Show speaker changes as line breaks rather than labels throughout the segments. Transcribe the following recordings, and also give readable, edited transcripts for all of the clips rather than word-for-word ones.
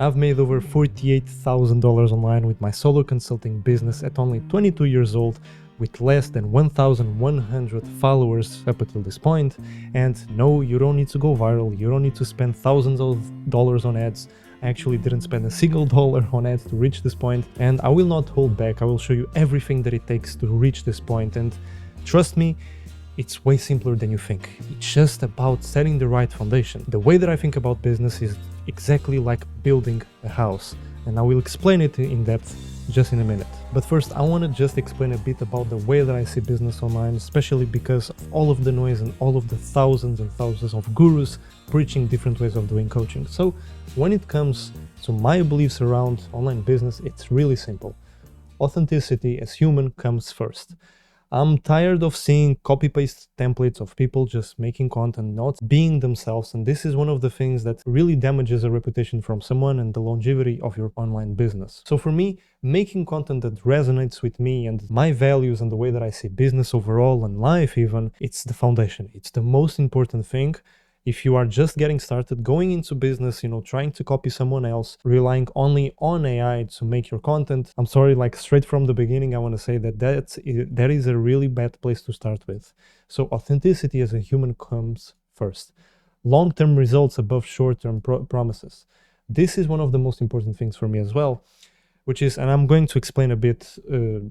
I've made over $48,000 online with my solo consulting business at only 22 years old, with less than 1,100 followers up until this point. And no, you don't need to go viral, you don't need to spend thousands of dollars on ads. I actually didn't spend a single dollar on ads to reach this point, and I will not hold back. I will show you everything that it takes to reach this point, and trust me, it's way simpler than you think. It's just about setting the right foundation. The way that I think about business is exactly like building a house, and I will explain it in depth just in a minute. But first, I want to just explain a bit about the way that I see business online, especially because of all of the noise and all of the thousands and thousands of gurus preaching different ways of doing coaching. So when it comes to my beliefs around online business, it's really simple. Authenticity as human comes first. I'm tired of seeing copy-paste templates of people just making content, not being themselves, and this is one of the things that really damages a reputation from someone and the longevity of your online business. So for me, making content that resonates with me and my values and the way that I see business overall and life even, it's the foundation. It's the most important thing. If you are just getting started, going into business, trying to copy someone else, relying only on AI to make your content, I'm sorry, like straight from the beginning, I want to say that is a really bad place to start with. So authenticity as a human comes first. Long-term results above short-term promises. This is one of the most important things for me as well, which is, and I'm going to explain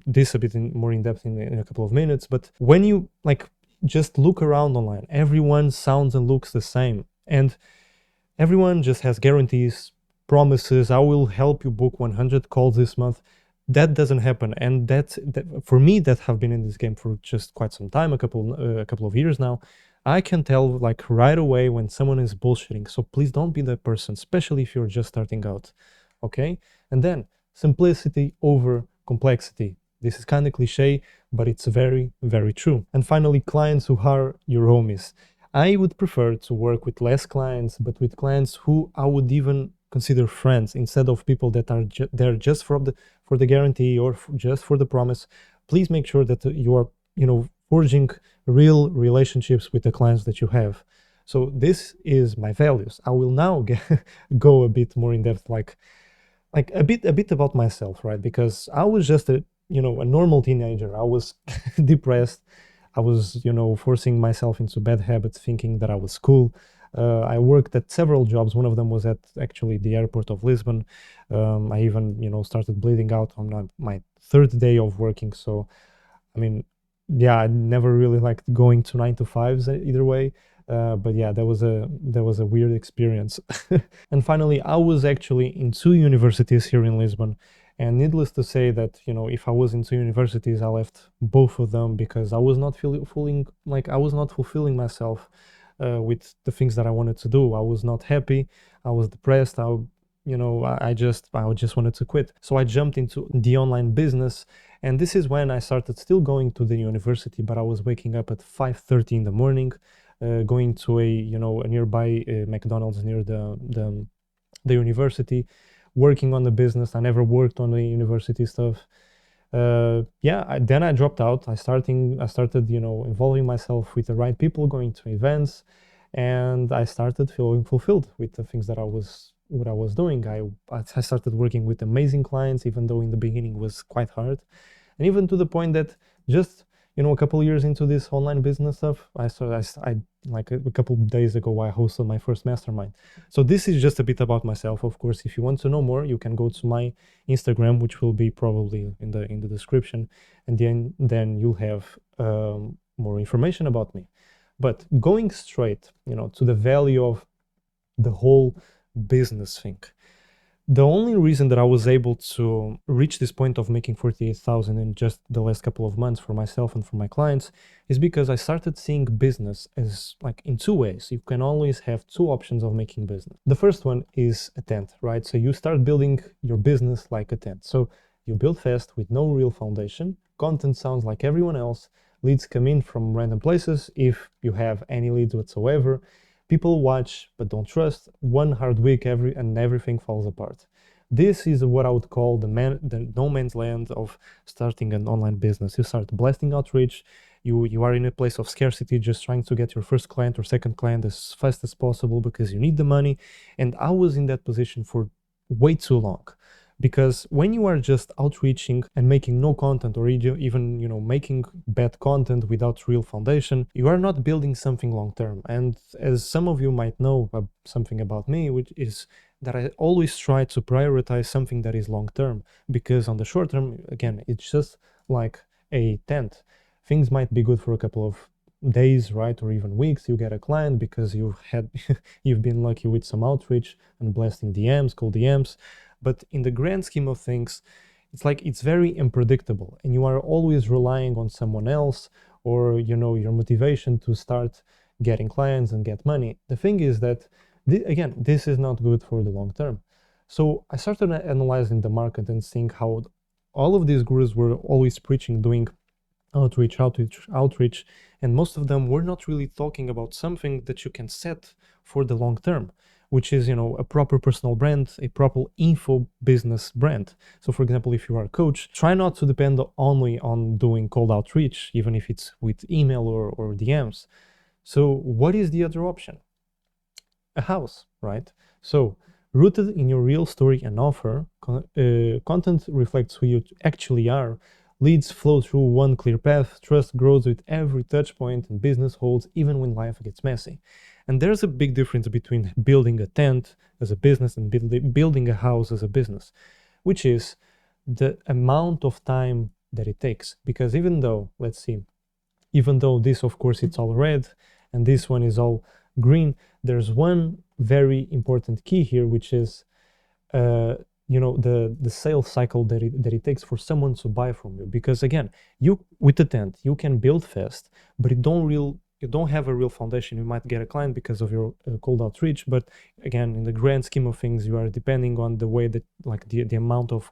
this a bit more in depth in a couple of minutes, but when you just look around online, everyone sounds and looks the same, and everyone just has guarantees, promises. I will help you book 100 calls this month. That doesn't happen, and that for me, that have been in this game for just quite some time, a couple of years now, I can tell like right away when someone is bullshitting. So please don't be that person, especially if you're just starting out. Okay? And then simplicity over complexity. This is kind of cliche, but it's very, very true. And finally, clients who are your homies. I would prefer to work with less clients, but with clients who I would even consider friends instead of people that are there just for the guarantee or just for the promise. Please make sure that you are, forging real relationships with the clients that you have. So this is my values. I will now go a bit more in depth, like a bit about myself, right? Because I was just a normal teenager. I was depressed. I was, forcing myself into bad habits, thinking that I was cool. I worked at several jobs. One of them was at actually the airport of Lisbon. I even, started bleeding out on my third day of working. So, I mean, yeah, I never really liked going to 9 to 5s either way. But yeah, that was a weird experience. And finally, I was actually in 2 universities here in Lisbon. And needless to say that, if I was in 2 universities, I left both of them because I was not I was not fulfilling myself with the things that I wanted to do. I was not happy. I was depressed. I just wanted to quit. So I jumped into the online business, and this is when I started still going to the university, but I was waking up at 5:30 in the morning, going to a nearby McDonald's near the university, working on the business. I never worked on the university stuff. Then I dropped out. I started involving myself with the right people, going to events, and I started feeling fulfilled with the things that I was doing. I started working with amazing clients, even though in the beginning was quite hard, and even to the point that just a couple of years into this online business stuff, I like a couple of days ago, I hosted my first mastermind. So this is just a bit about myself. Of course, if you want to know more, you can go to my Instagram, which will be probably in the description, and then you'll have more information about me. But going straight, to the value of the whole business thing. The only reason that I was able to reach this point of making 48,000 in just the last couple of months for myself and for my clients is because I started seeing business as in 2 ways. You can always have 2 options of making business. The first one is a tent, right? So you start building your business like a tent. So you build fast with no real foundation. Content sounds like everyone else. Leads come in from random places if you have any leads whatsoever. People watch but don't trust. One hard week and everything falls apart. This is what I would call the no man's land of starting an online business. You start blasting outreach. You are in a place of scarcity, just trying to get your first client or second client as fast as possible because you need the money. And I was in that position for way too long. Because when you are just outreaching and making no content, or even making bad content without real foundation, you are not building something long term. And as some of you might know something about me, which is that I always try to prioritize something that is long term, because on the short term, again, it's just like a tent. Things might be good for a couple of days, right, or even weeks. You get a client because you've been lucky with some outreach and blasting DMs, cold DMs. But in the grand scheme of things, it's like it's very unpredictable, and you are always relying on someone else, or your motivation to start getting clients and get money. The thing is that again, this is not good for the long term. So I started analyzing the market and seeing how all of these gurus were always preaching doing outreach, and most of them were not really talking about something that you can set for the long term, which is a proper personal brand, a proper info business brand. So for example, if you are a coach, try not to depend only on doing cold outreach, even if it's with email or DMs. So what is the other option? A house, right? So rooted in your real story and offer, content reflects who you actually are. Leads flow through one clear path, trust grows with every touch point, and business holds even when life gets messy. And there's a big difference between building a tent as a business and building a house as a business, which is the amount of time that it takes. Because even though this, of course, it's all red and this one is all green, there's one very important key here, which is the sales cycle that it takes for someone to buy from you. Because again, you with the tent you can build fast, but you don't have a real foundation. You might get a client because of your cold outreach, but again, in the grand scheme of things, you are depending on the way that, like, the amount of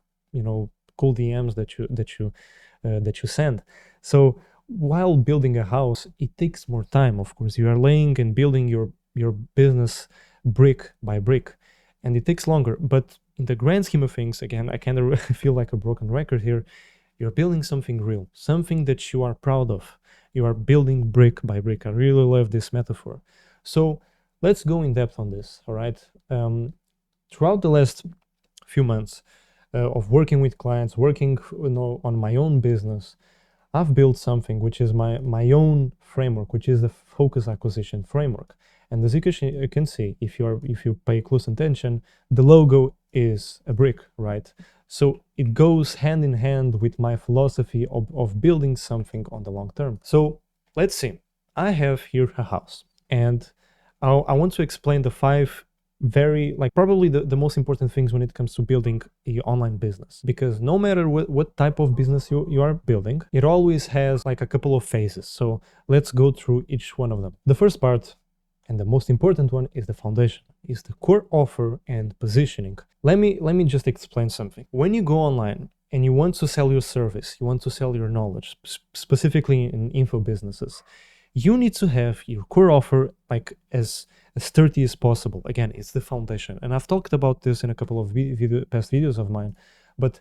cold DMs that you send. So while building a house, it takes more time. Of course, you are laying and building your business brick by brick, and it takes longer. But in the grand scheme of things, again, I kind of feel like a broken record here. You're building something real, something that you are proud of. You are building brick by brick. I really love this metaphor. So let's go in depth on this, all right? Throughout the last few months of working with clients, working on my own business, I've built something which is my own framework, which is the focus acquisition framework. And as you can see, if you pay close attention, the logo is a brick, right? So it goes hand in hand with my philosophy of building something on the long term. So let's see. I have here a house, and I want to explain the 5 very, like, probably the most important things when it comes to building an online business. Because no matter what type of business you are building, it always has like a couple of phases. So let's go through each one of them. The first part, and the most important one, is the foundation, is the core offer and positioning. Let me just explain something. When you go online and you want to sell your service, you want to sell your knowledge, specifically in info businesses, you need to have your core offer like as sturdy as possible. Again, it's the foundation, and I've talked about this in a couple of past videos of mine. But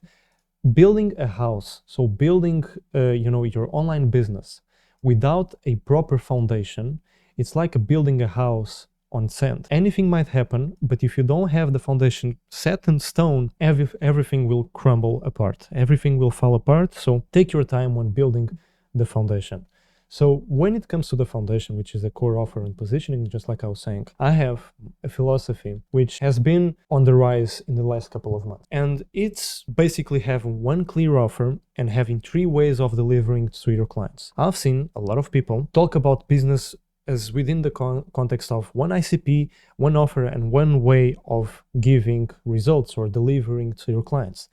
building a house, so building your online business without a proper foundation, it's like building a house on sand. Anything might happen, but if you don't have the foundation set in stone, everything will crumble apart. Everything will fall apart. So take your time when building the foundation. So when it comes to the foundation, which is the core offer and positioning, just like I was saying, I have a philosophy which has been on the rise in the last couple of months. And it's basically having one clear offer and having 3 ways of delivering to your clients. I've seen a lot of people talk about business as within the context of one ICP, one offer, and one way of giving results or delivering to your clients.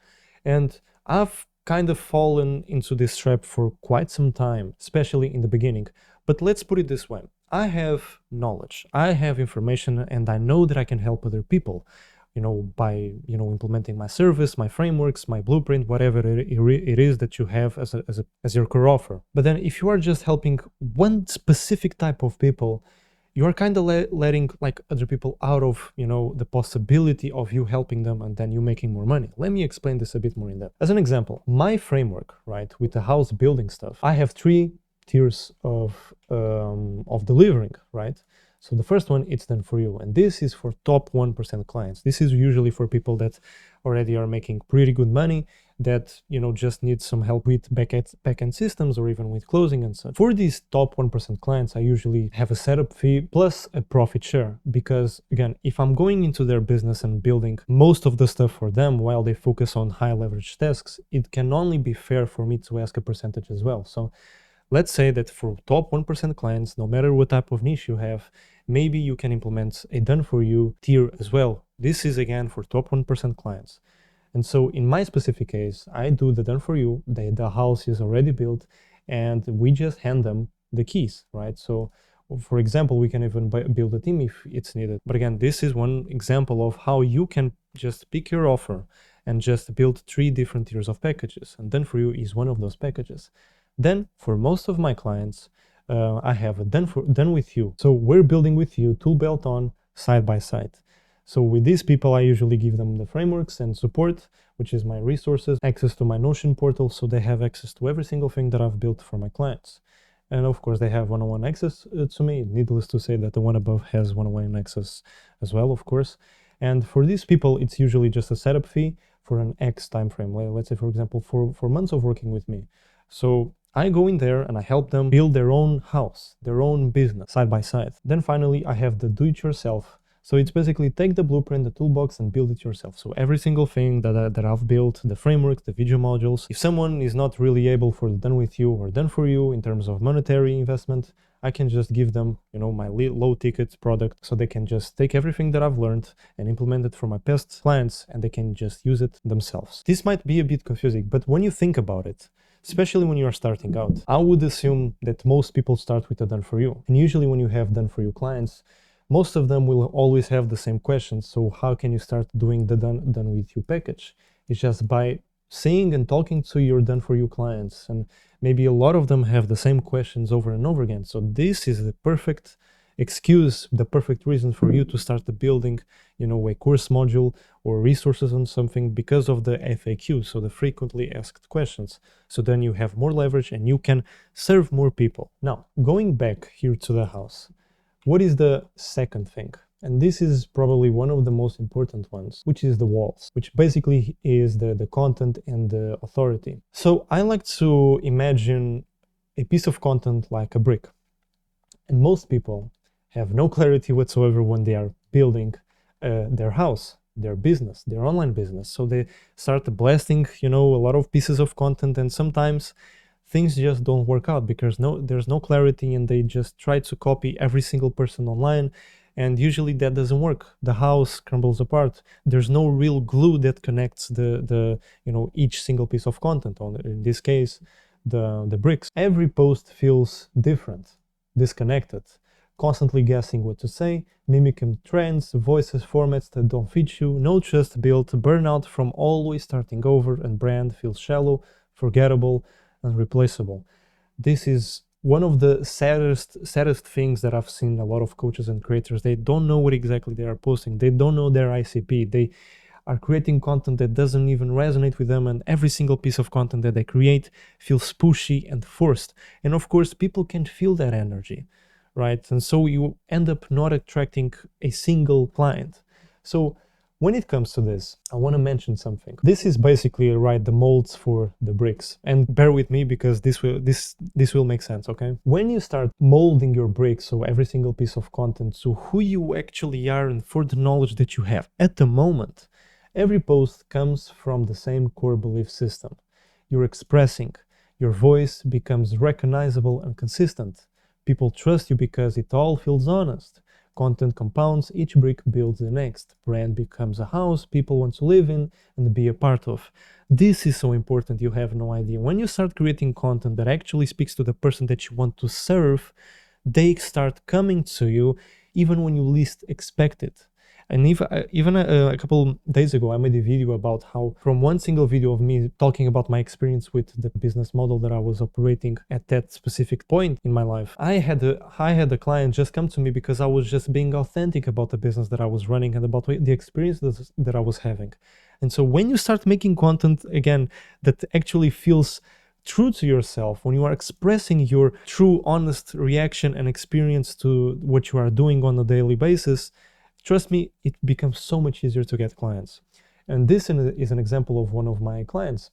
And I've kind of fallen into this trap for quite some time, especially in the beginning. But let's put it this way. I have knowledge, I have information, and I know that I can help other people, by, implementing my service, my frameworks, my blueprint, whatever it is that you have as your core offer. But then if you are just helping one specific type of people, you are kind of letting like other people out of the possibility of you helping them and then you making more money. Let me explain this a bit more in depth. As an example, my framework, right, with the house building stuff, I have 3 tiers of delivering, right? So the first one, it's done for you. And this is for top 1% clients. This is usually for people that already are making pretty good money, that, you know, just need some help with backend systems or even with closing and such. For these top 1% clients, I usually have a setup fee plus a profit share, because again, if I'm going into their business and building most of the stuff for them while they focus on high leverage tasks, it can only be fair for me to ask a percentage as well. So let's say that for top 1% clients, no matter what type of niche you have, maybe you can implement a done for you tier as well. This is again for top 1% clients. And so in my specific case, I do the done for you, the house is already built, and we just hand them the keys, right? So for example, we can even build a team if it's needed. But again, this is one example of how you can just pick your offer and just build 3 different tiers of packages. And done for you is one of those packages. Then for most of my clients, I have a done with you. So we're building with you, tool belt on, side by side. So with these people, I usually give them the frameworks and support, which is my resources, access to my Notion portal, so they have access to every single thing that I've built for my clients. And of course, they have one-on-one access to me. Needless to say that the one above has one-on-one access as well, of course. And for these people, it's usually just a setup fee for an X time frame. Let's say, for example, for months of working with me. So I go in there and I help them build their own house, their own business, side by side. Then finally, I have the do-it-yourself. So it's basically take the blueprint, the toolbox, and build it yourself. So every single thing that I've built, the framework, the video modules, if someone is not really able for the done with you or done for you in terms of monetary investment, I can just give them, you know, my low ticket product, so they can just take everything that I've learned and implement it for my past clients, and they can just use it themselves. This might be a bit confusing, but when you think about it, especially when you are starting out, I would assume that most people start with a done for you. And usually when you have done for you clients, most of them will always have the same questions. So how can you start doing the done with you package? It's just by seeing and talking to your done for you clients, and maybe a lot of them have the same questions over and over again. So this is the perfect excuse, the perfect reason for you to start building, you know, a course module or resources on something, because of the FAQ, so the frequently asked questions. So then you have more leverage and you can serve more people. Now, going back here to the house, what is the second thing? And this is probably one of the most important ones, which is the walls, which basically is the content and the authority. So I like to imagine a piece of content like a brick. And most people have no clarity whatsoever when they are building their house, their business, their online business. So they start blasting, you know, a lot of pieces of content, and sometimes things just don't work out because there's no clarity, and they just try to copy every single person online, and usually that doesn't work. The house crumbles apart. There's no real glue that connects the you know, each single piece of content, on in this case the bricks. Every post feels different, disconnected, constantly guessing what to say, mimicking trends, voices, formats that don't fit you, no trust built, burnout from always starting over, and brand feels shallow, forgettable, unreplaceable. This is one of the saddest things that I've seen. A lot of coaches and creators, they don't know what exactly they are posting. They don't know their ICP. They are creating content that doesn't even resonate with them, and every single piece of content that they create feels pushy and forced. And of course, people can feel that energy, right? And so you end up not attracting a single client. So when it comes to this, I want to mention something. This is basically, right, the molds for the bricks. And bear with me because this will make sense, okay? When you start molding your bricks, so every single piece of content, so who you actually are and for the knowledge that you have at the moment, every post comes from the same core belief system. You're expressing, your voice becomes recognizable and consistent. People trust you because it all feels honest. Content compounds, each brick builds the next. Brand becomes a house people want to live in and be a part of. This is so important, you have no idea. When you start creating content that actually speaks to the person that you want to serve, they start coming to you even when you least expect it. And even a couple days ago, I made a video about how, from one single video of me talking about my experience with the business model that I was operating at that specific point in my life, I had a client just come to me because I was just being authentic about the business that I was running and about the experience that I was having. And so when you start making content, again, that actually feels true to yourself, when you are expressing your true, honest reaction and experience to what you are doing on a daily basis, trust me, it becomes so much easier to get clients. And this is an example of one of my clients.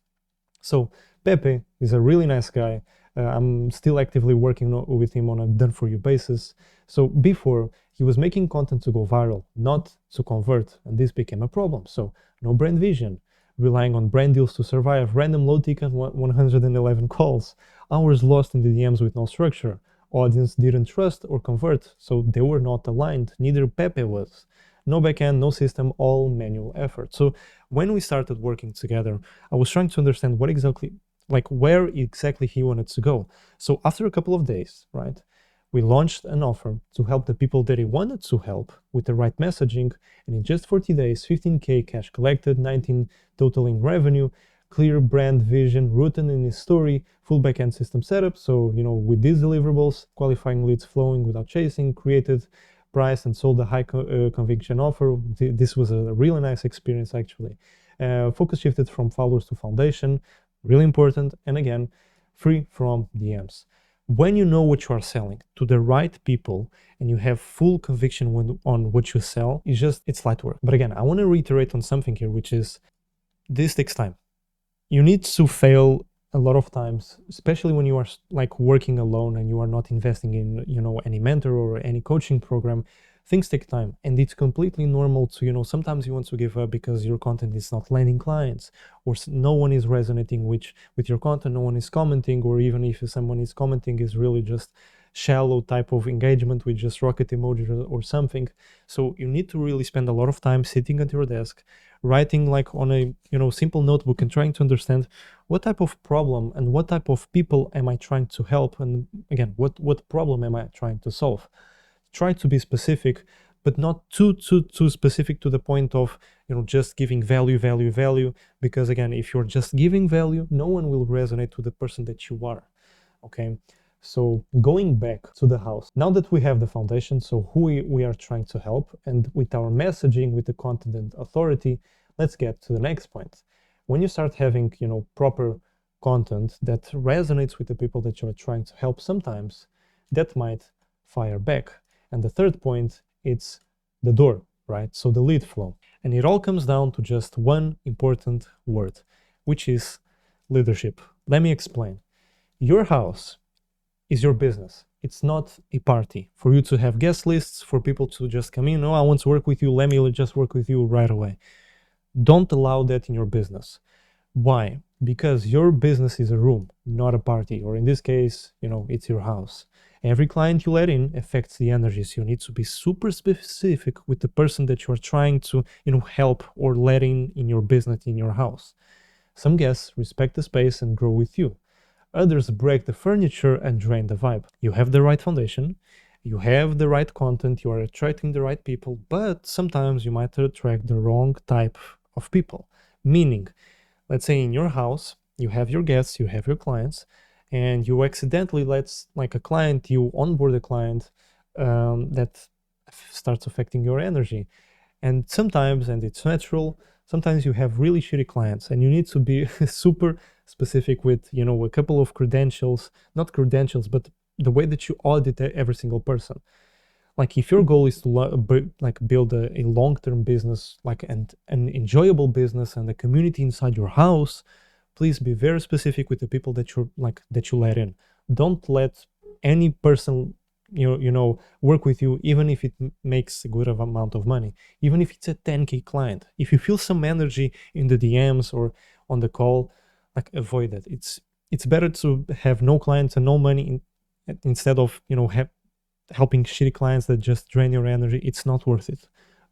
So Pepe is a really nice guy. I'm still actively working with him on a done-for-you basis. So before, he was making content to go viral, not to convert, and this became a problem. So no brand vision, relying on brand deals to survive, random low-ticket 111 calls, hours lost in the DMs with no structure. Audience didn't trust or convert, so they were not aligned. Neither Pepe was. No backend, no system, all manual effort. So when we started working together, I was trying to understand what exactly, like where exactly he wanted to go. So after a couple of days, right, we launched an offer to help the people that he wanted to help with the right messaging. And in just 40 days, 15K cash collected, 19 total in revenue, clear brand vision rooted in his story, full backend system setup. So, with these deliverables, qualifying leads flowing without chasing, created, price, and sold a high conviction offer. This was a really nice experience, actually. Focus shifted from followers to foundation, really important. And again, free from DMs. When you know what you are selling to the right people and you have full conviction on what you sell, it's light work. But again, I want to reiterate on something here, which is this takes time. You need to fail a lot of times, especially when you are like working alone and you are not investing in, any mentor or any coaching program. Things take time, and it's completely normal to, sometimes you want to give up because your content is not landing clients, or no one is resonating with your content, no one is commenting, or even if someone is commenting, is really just shallow type of engagement with just rocket emojis or something. So you need to really spend a lot of time sitting at your desk, writing like on a simple notebook and trying to understand what type of problem and what type of people am I trying to help, and again, what problem am I trying to solve. Try to be specific, but not too specific to the point of just giving value, because again, if you're just giving value, no one will resonate to the person that you are. Okay, so going back to the house, now that we have the foundation, so who we are trying to help, and with our messaging, with the content and authority, let's get to the next point. When you start having proper content that resonates with the people that you're trying to help, sometimes that might fire back. And the third point, it's the door, right? So the lead flow. And it all comes down to just one important word, which is leadership. Let me explain. Your house is your business. It's not a party for you to have guest lists, for people to just come in. Oh, I want to work with you. Let me just work with you right away. Don't allow that in your business. Why? Because your business is a room, not a party, or in this case, it's your house. Every client you let in affects the energy, so you need to be super specific with the person that you are trying to, help or let in your business, in your house. Some guests respect the space and grow with you. Others break the furniture and drain the vibe. You have the right foundation, you have the right content, you are attracting the right people, but sometimes you might attract the wrong type of people. Meaning, let's say in your house, you have your guests, you have your clients, and you accidentally you onboard a client that starts affecting your energy. And sometimes, and it's natural, sometimes you have really shitty clients and you need to be super specific with, a couple of credentials, not credentials, but the way that you audit every single person. Like if your goal is to build a long-term business, an enjoyable business and a community inside your house, please be very specific with the people that you let in. Don't let any person work with you, even if it makes a good amount of money, even if it's a 10K client. If you feel some energy in the DMs or on the call, avoid that. It's better to have no clients and no money instead of helping shitty clients that just drain your energy. It's not worth it.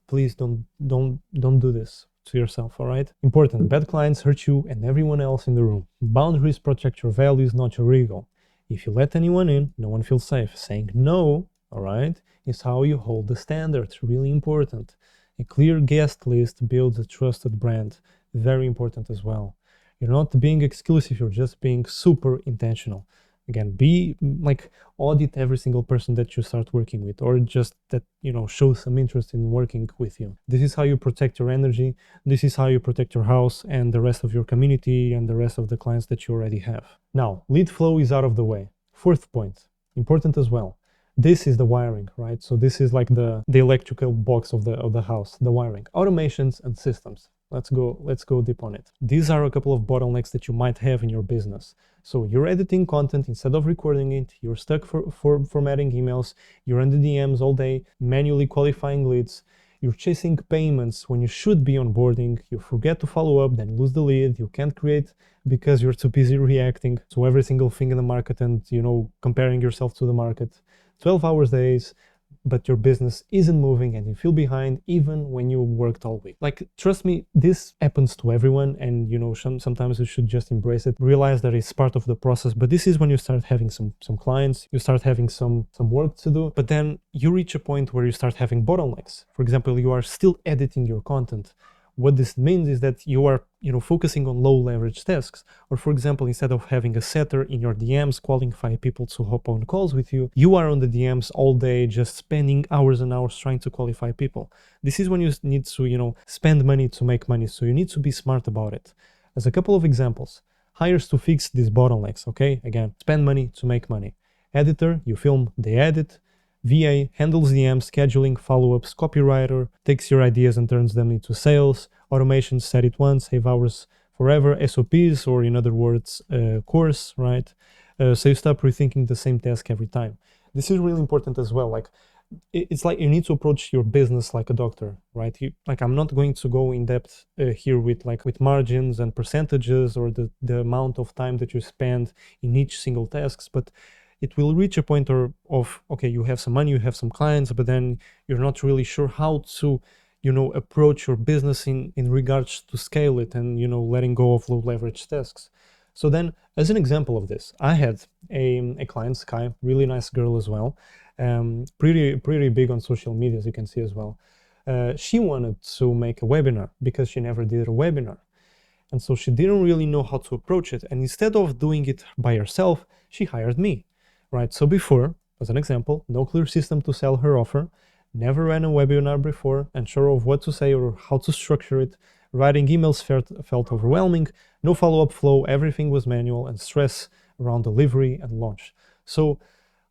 Please don't do this to yourself, all right? Important, bad clients hurt you and everyone else in the room. Boundaries protect your values, not your ego. If you let anyone in, no one feels safe. Saying no, all right, is how you hold the standards. Really important. A clear guest list builds a trusted brand. Very important as well. You're not being exclusive, you're just being super intentional. Again, be like, audit every single person that you start working with, or just that, show some interest in working with you. This is how you protect your energy. This is how you protect your house and the rest of your community and the rest of the clients that you already have. Now, lead flow is out of the way. Fourth point, important as well. This is the wiring, right? So this is like the electrical box of the house, the wiring, automations and systems. Let's go deep on it. These are a couple of bottlenecks that you might have in your business. So you're editing content instead of recording it, you're stuck for formatting emails, you're in the DMs all day, manually qualifying leads, you're chasing payments when you should be onboarding, you forget to follow up, then lose the lead, you can't create because you're too busy reacting to every single thing in the market and, comparing yourself to the market. 12 hours days, but your business isn't moving and you feel behind even when you worked all week. Like, trust me, this happens to everyone, and sometimes you should just embrace it, realize that it's part of the process. But this is when you start having some clients, you start having some work to do, but then you reach a point where you start having bottlenecks. For example, you are still editing your content. What this means is that you are, focusing on low leverage tasks. Or for example, instead of having a setter in your DMs qualify people to hop on calls with you, you are on the DMs all day, just spending hours and hours trying to qualify people. This is when you need to, spend money to make money. So you need to be smart about it. As a couple of examples, hires to fix these bottlenecks, okay? Again, spend money to make money. Editor, you film, they edit. VA handles DM, scheduling, follow-ups. Copywriter takes your ideas and turns them into sales. Automation, set it once, save hours forever. SOPs, or in other words, course, right? So you stop rethinking the same task every time. This is really important as well. Like, it's like you need to approach your business like a doctor, right? I'm not going to go in depth here with margins and percentages or the amount of time that you spend in each single tasks, but it will reach a point of, okay, you have some money, you have some clients, but then you're not really sure how to, approach your business in regards to scale it and, letting go of low leverage tasks. So then, as an example of this, I had a client, Sky, really nice girl as well, pretty big on social media, as you can see as well. She wanted to make a webinar because she never did a webinar. And so she didn't really know how to approach it. And instead of doing it by herself, she hired me. Right, so before, as an example, no clear system to sell her offer, never ran a webinar before, unsure of what to say or how to structure it, writing emails felt overwhelming, no follow-up flow, everything was manual, and stress around delivery and launch. So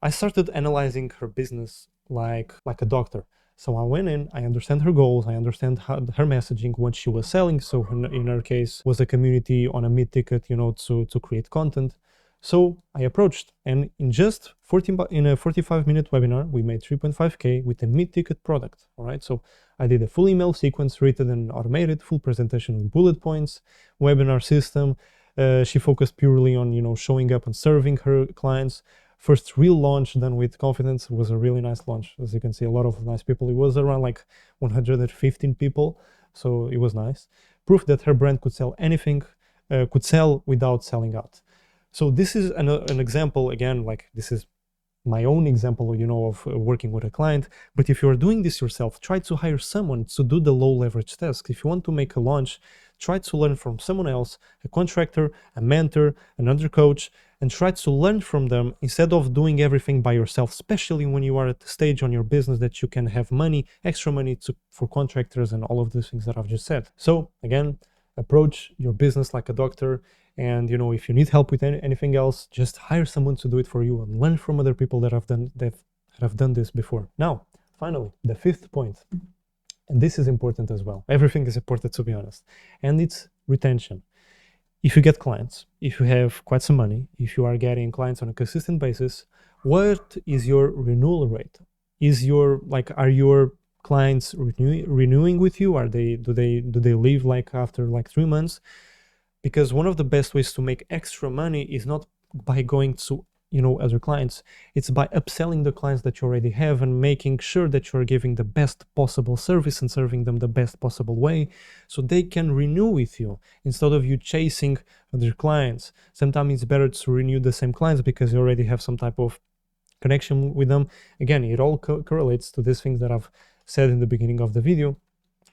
I started analyzing her business like a doctor. So I went in, I understand her goals, I understand her messaging, what she was selling. So in her case was a community on a mid-ticket, to create content. So I approached, and in just in a 45-minute webinar, we made 3.5K with a mid-ticket product. All right, so I did a full email sequence, written and automated, full presentation with bullet points, webinar system. She focused purely on, showing up and serving her clients. First real launch done with confidence. It was a really nice launch. As you can see, a lot of nice people. It was around like 115 people, so it was nice. Proof that her brand could sell anything, could sell without selling out. So this is an example, again, like this is my own example, of working with a client. But if you're doing this yourself, try to hire someone to do the low leverage task. If you want to make a launch, try to learn from someone else, a contractor, a mentor, another coach, and try to learn from them instead of doing everything by yourself, especially when you are at the stage on your business that you can have money, extra money for contractors and all of these things that I've just said. So again, approach your business like a doctor. And if you need help with anything else, just hire someone to do it for you and learn from other people that have done this before. Now, finally, the fifth point, and this is important as well. Everything is important, to be honest, and it's retention. If you get clients, if you have quite some money, if you are getting clients on a consistent basis, what is your renewal rate? Are your clients renewing with you? Do they leave after 3 months? Because one of the best ways to make extra money is not by going to other clients. It's by upselling the clients that you already have and making sure that you're giving the best possible service and serving them the best possible way so they can renew with you instead of you chasing other clients. Sometimes it's better to renew the same clients because you already have some type of connection with them. Again, it all correlates to these things that I've said in the beginning of the video,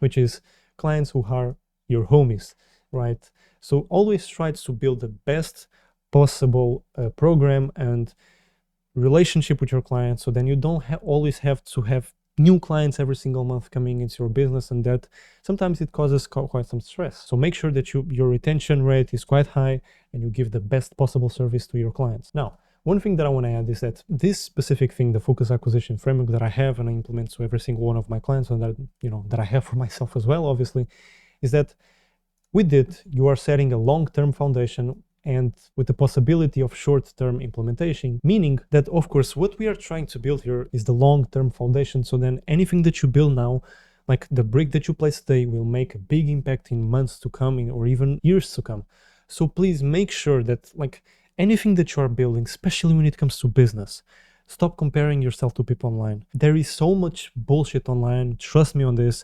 which is clients who are your homies, right? So always try to build the best possible program and relationship with your clients, so then you don't always have to have new clients every single month coming into your business, and that sometimes it causes quite some stress. So make sure that your retention rate is quite high and you give the best possible service to your clients. Now, one thing that I want to add is that this specific thing, the focus acquisition framework that I have and I implement to every single one of my clients, and that that I have for myself as well, obviously, is that with it you are setting a long-term foundation and with the possibility of short-term implementation, meaning that, of course, what we are trying to build here is the long-term foundation. So then anything that you build now, like the brick that you place today, will make a big impact in months to come or even years to come. So please make sure that, like, anything that you are building, especially when it comes to business, stop comparing yourself to people online. There is so much bullshit online, trust me on this.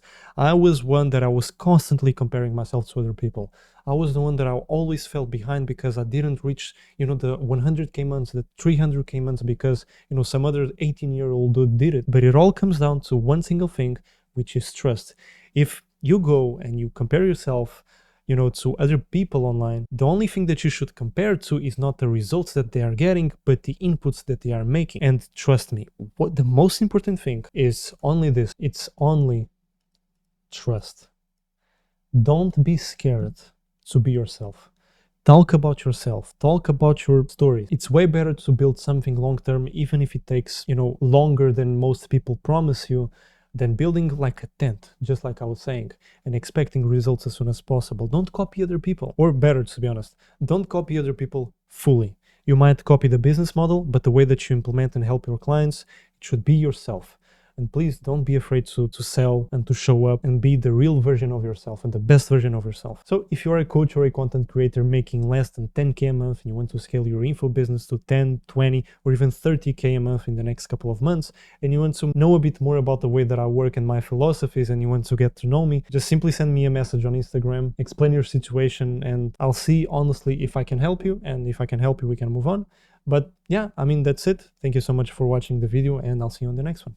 I was one that I was constantly comparing myself to other people. I was the one that I always felt behind because I didn't reach, the 100K months, the 300K months, because, some other 18-year-old dude did it. But it all comes down to one single thing, which is trust. If you go and you compare yourself to other people online, the only thing that you should compare to is not the results that they are getting, but the inputs that they are making. And trust me, what the most important thing is only this. It's only trust. Don't be scared to be yourself. Talk about yourself. Talk about your story. It's way better to build something long-term, even if it takes, longer than most people promise you, than building like a tent, just like I was saying, and expecting results as soon as possible. Don't copy other people, or better, to be honest, don't copy other people fully. You might copy the business model, but the way that you implement and help your clients, it should be yourself. And please don't be afraid to sell and to show up and be the real version of yourself and the best version of yourself. So if you are a coach or a content creator making less than 10K a month and you want to scale your info business to 10, 20, or even 30K a month in the next couple of months, and you want to know a bit more about the way that I work and my philosophies, and you want to get to know me, just simply send me a message on Instagram, explain your situation, and I'll see honestly if I can help you. And if I can help you, we can move on. But yeah, that's it. Thank you so much for watching the video, and I'll see you on the next one.